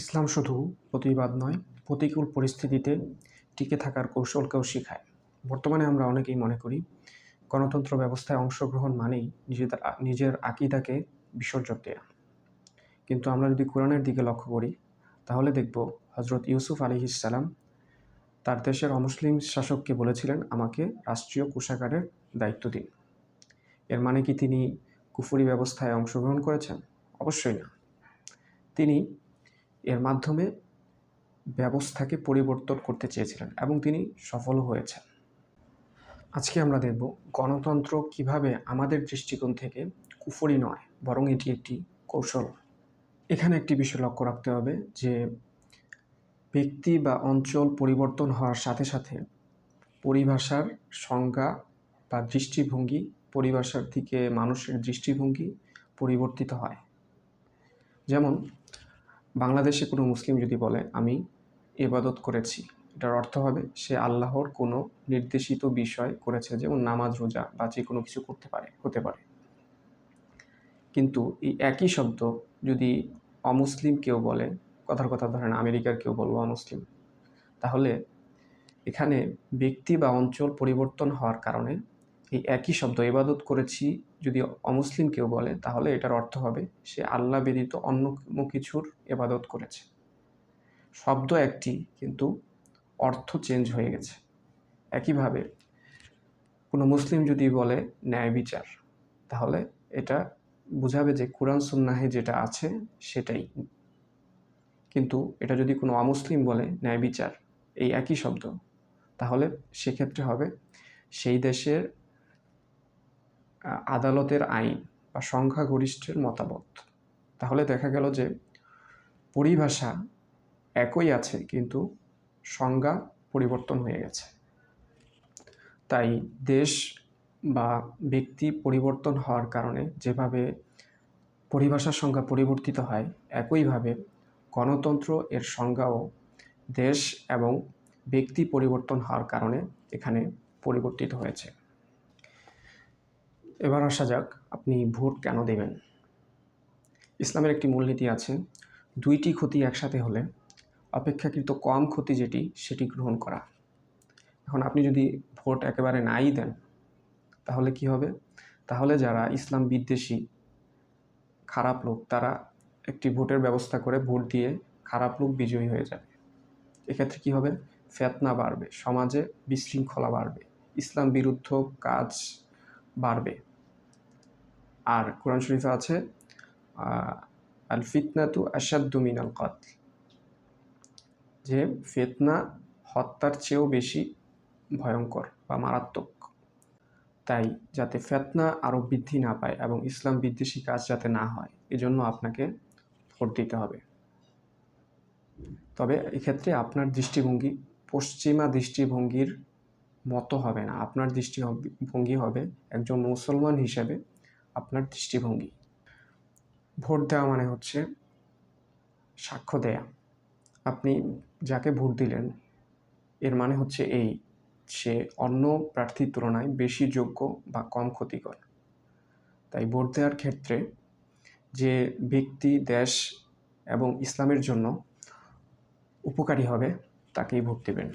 ইসলাম শুধু প্রতিবাদ নয়, প্রতিকূল পরিস্থিতিতে টিকে থাকার কৌশলকেও শেখায়। বর্তমানে আমরা অনেকেই মনে করি, গণতন্ত্র ব্যবস্থায় অংশগ্রহণ মানেই নিজের আকীদাকে বিসর্জন দেয়া। কিন্তু আমরা যদি কোরআনের দিকে লক্ষ্য করি, তাহলে দেখব হযরত ইউসুফ আলাইহিসসালাম তার দেশের অমুসলিম শাসককে বলেছিলেন, আমাকে রাষ্ট্রীয় কোষাগারের দায়িত্ব দিন। এর মানে কি তিনি কুফরি ব্যবস্থায় অংশগ্রহণ করেছেন? অবশ্যই না। তিনি এর মাধ্যমে ব্যবস্থাকে পরিবর্তন করতে চেয়েছিলেন এবং তিনি সফলও হয়েছেন। আজকে আমরা দেখব গণতন্ত্র কিভাবে আমাদের দৃষ্টিকোণ থেকে কুফরি নয়, বরং এটি একটি কৌশল। এখানে একটি বিষয় লক্ষ্য রাখতে হবে যে ব্যক্তি বা অঞ্চল পরিবর্তন হওয়ার সাথে সাথে পরিভাষার সংজ্ঞা বা দৃষ্টিভঙ্গি, পরিভাষার দিকে মানুষের দৃষ্টিভঙ্গি পরিবর্তিত হয়। যেমন বাংলাদেশে কোনো মুসলিম যদি বলে আমি ইবাদত করেছি, এটার অর্থ হবে সে আল্লাহর কোনো নির্দেশিত বিষয় করেছে, যেমন নামাজ, রোজা বা যে কোনো কিছু হতে পারে। কিন্তু এই একই শব্দ যদি অমুসলিম কেউ বলে, কথার কথা ধরেন আমেরিকার কেউ বলল অমুসলিম, তাহলে এখানে ব্যক্তি বা অঞ্চল পরিবর্তন হওয়ার কারণে এই একই শব্দ ইবাদত করেছি যদি অমুসলিম কেউ বলে, তাহলে এটার অর্থ হবে সে আল্লাহ ব্যতীত অন্য কোনো কিছুর ইবাদত করেছে। শব্দ একটি, কিন্তু অর্থ চেঞ্জ হয়ে গেছে। একইভাবে কোনো মুসলিম যদি বলে ন্যায় বিচার, তাহলে এটা বোঝাবে যে কোরআন সুন্নাহে যেটা আছে সেটাই। কিন্তু এটা যদি কোনো অমুসলিম বলে ন্যায় বিচার, এই একই শব্দ, তাহলে সেক্ষেত্রে হবে সেই দেশের আদালতের আইন বা সংখ্যাগরিষ্ঠের মতামত। তাহলে দেখা গেল যে পরিভাষা একই আছে, কিন্তু সংজ্ঞা পরিবর্তন হয়ে গেছে। তাই দেশ বা ব্যক্তি পরিবর্তন হওয়ার কারণে যেভাবে পরিভাষার সংজ্ঞা পরিবর্তিত হয়, একইভাবে গণতন্ত্র এর সংজ্ঞাও দেশ এবং ব্যক্তি পরিবর্তন হওয়ার কারণে এখানে পরিবর্তিত হয়েছে। এবার আসা যাক, আপনি ভোট কেন দেবেন। ইসলামের একটি মূলনীতি আছে, দুইটি ক্ষতি একসাথে হলে অপেক্ষাকৃত কম ক্ষতি সেটি গ্রহণ করা। এখন আপনি যদি ভোট একেবারে নাই দেন, তাহলে কি হবে? তাহলে যারা ইসলাম বিদ্বেষী খারাপ লোক, তারা একটি ভোটের ব্যবস্থা করে ভোট দিয়ে খারাপ লোক বিজয়ী হয়ে যাবে। এক্ষেত্রে কি হবে? ফিতনা বাড়বে, সমাজে বিশৃঙ্খলা বাড়বে, ইসলাম বিরুদ্ধ কাজ বাড়বে। আর কোরআন শরীফে আছে আল ফিতনাতু আশাদ্দু মিনাল কতল, যে ফিতনা হত্যার চেয়েও বেশি ভয়ঙ্কর বা মারাত্মক। তাই যাতে ফিতনা আরও বৃদ্ধি না পায় এবং ইসলাম বিদ্বেষী কাজ যাতে না হয়, এজন্য আপনাকে ভোট দিতে হবে। তবে এক্ষেত্রে আপনার দৃষ্টিভঙ্গি পশ্চিমা দৃষ্টিভঙ্গির মতো হবে না। আপনার দৃষ্টিভঙ্গি হবে একজন মুসলমান হিসেবে আপনার দৃষ্টিভঙ্গি। ভোট দেওয়া মানে হচ্ছে সাক্ষ্য দেয়া। আপনি যাকে ভোট দিলেন, এর মানে হচ্ছে এই, সে অন্য প্রার্থীর তুলনায় বেশি যোগ্য বা কম ক্ষতিকর। তাই ভোট দেওয়ার ক্ষেত্রে যে ব্যক্তি দেশ এবং ইসলামের জন্য উপকারী হবে, তাকেই ভোট দেবেন।